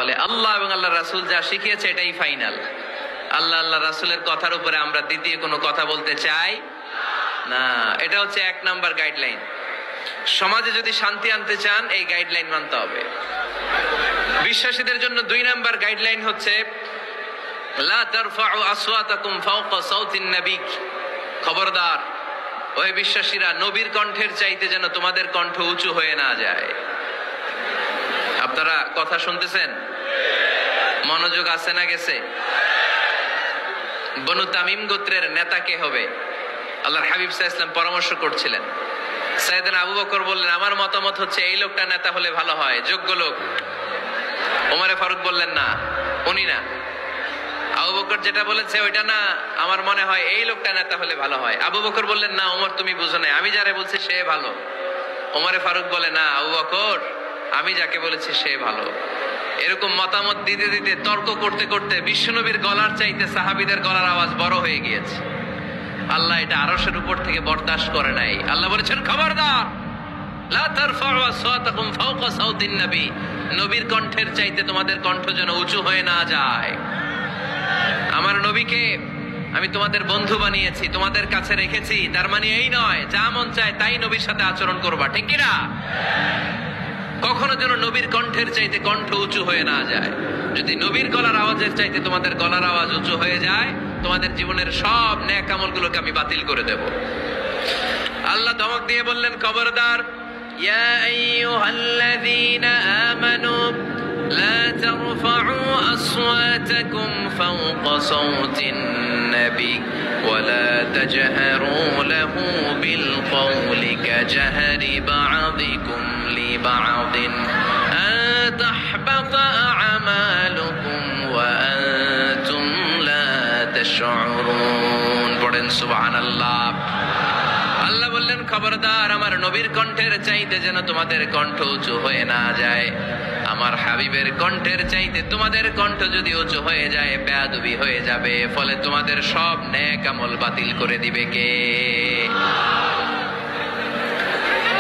বলে আল্লাহ এবং আল্লাহ রাসূল যা শিখিয়েছে এটাই ফাইনাল। আল্লাহ আল্লাহ রাসূলের কথার উপরে আমরা দ্বিতীয় কোনো কথা বলতে চাই না। এটা হচ্ছে 1 নাম্বার গাইডলাইন। সমাজে যদি শান্তি আনতে চান এই গাইডলাইন মানতে হবে। বিশ্বাসীদের জন্য 2 নাম্বার গাইডলাইন হচ্ছে লা তারফাউ আসওয়াতাকুম ফাওকা সাউতিন নবী। খবরদার ওই বিশ্বাসীরা, নবীর কণ্ঠের চাইতে যেন তোমাদের কণ্ঠ উঁচু হয়ে না যায়। আপনারা কথা শুনতেছেন? মনোযোগ আছে না গেছে? বনু তামিম গোত্রের নেতা কে হবে? আল্লাহর হাবিব সাল্লাল্লাহু আলাইহি ওয়াসাল্লাম পরামর্শ করছিলেন। সাইয়েদনা আবু বকর বললেন আমার মতামত হচ্ছে এই লোকটা নেতা হলে ভালো হয়, যোগ্য লোক। ওমরে ফারুক বললেন না, উনি না। আবু বকর যেটা বলেছে ওইটা না, আমার মনে হয় এই লোকটা নেতা হলে ভালো হয়। আবু বকর বললেন না ওমর তুমি বুঝো না, আমি যারে বলছি সে ভালো। ওমরে ফারুক বলে না আবু বকর, আমি যাকে বলেছি সে ভালো। এরকম মতামত দিতে দিতে, তর্ক করতে করতে বিশ্বনবীর গলার চাইতে সাহাবীদের গলার আওয়াজ বড় হয়ে গিয়েছে। আল্লাহ এটা আরশের উপর থেকে বরদাস্ত করে নাই। আল্লাহ বলেছেন খবরদার, লা তারফাউ আসওয়াতাকুম ফাওকা সাউতিন নবী। নবীর কণ্ঠের চাইতে তোমাদের কণ্ঠ যেন উঁচু হয়ে না যায়। আমার নবীকে আমি তোমাদের বন্ধু বানিয়েছি, তোমাদের কাছে রেখেছি, তার মানে এই নয় যা মন চায় তাই নবীর সাথে আচরণ করবা, ঠিক কি না? কখনো যেন নবীর কণ্ঠের চাইতে কণ্ঠ উঁচু হয়ে না যায়। যদি নবীর গলার আওয়াজের চাইতে তোমাদের গলার আওয়াজ উঁচু হয়ে যায়, তোমাদের জীবনের সব নেক আমলগুলোকে আমি বাতিল করে দেব। আল্লাহ ধমক দিয়ে বললেন খবরদার, ইয়া আইয়ুহাল্লাযীনা আমানু লা তারফাউ আসওয়াতাকুম ফাওকা সাউতিন নবী ওয়া লা তাজহারু লাহু বিল কওলি কাজহারি বা'দিকুম লিবা'দিন আন তাহবাতা আ'মালুকুম ওয়া আনতুম লা তাশউরুন। পড়েন সুবহানাল্লাহ। আল্লাহ বললেন খবরদার, আমার নবীর কণ্ঠের চাইতে যেন তোমাদের কণ্ঠ উঁচু হয়ে না যায়। আমার হাবিবের কণ্ঠের চাইতে তোমাদের কণ্ঠ যদি উঁচু হয়ে যায়, বেয়াদবি হয়ে যাবে, ফলে তোমাদের সব নেক আমল বাতিল করে দিবে কে?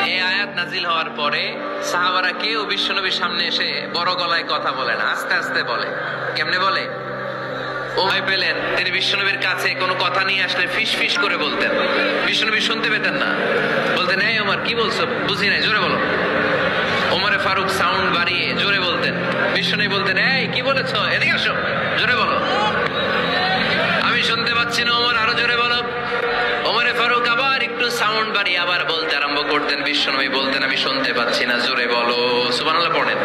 এই আয়াত নাজিল হওয়ার পরে সাহাবারা কেউ বিশ্বনবীর সামনে এসে বড় গলায় কথা বলে না, আস্তে আস্তে বলে। কেমনে বলে? ভয় পেলেন, তিনি বিশ্বনবীর কাছে কোনো কথা নিয়ে আসলে ফিস ফিস করে বলতেন। বিশ্বনবী শুনতে পেতেন না, বলতেন এই ওমর কি বলছো, বুঝি নাই, জোরে বলো। ওমরে ফারুক সাউন্ড বাড়িয়ে জোরে বলতেন। বিশ্বনবী বলতেন এই কি বলেছো, এদিকে আসো, জোরে বলো। আমি শুনতে পাচ্ছি না ওমর, আরো জোরে বলো। ওমরে ফারুক আবার একটু সাউন্ড বাড়িয়ে আবার বলতে আরম্ভ করতেন। বিশ্বনবী বলতেন আমি শুনতে পাচ্ছি না, জোরে বলো। সুবহানাল্লাহ পড়েন।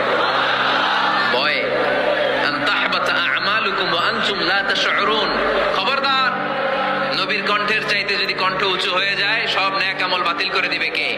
ভয় খবরদার, নবীর কণ্ঠের চাইতে যদি কণ্ঠ উঁচু হয়ে যায় সব নেক আমল বাতিল করে দিবে কে?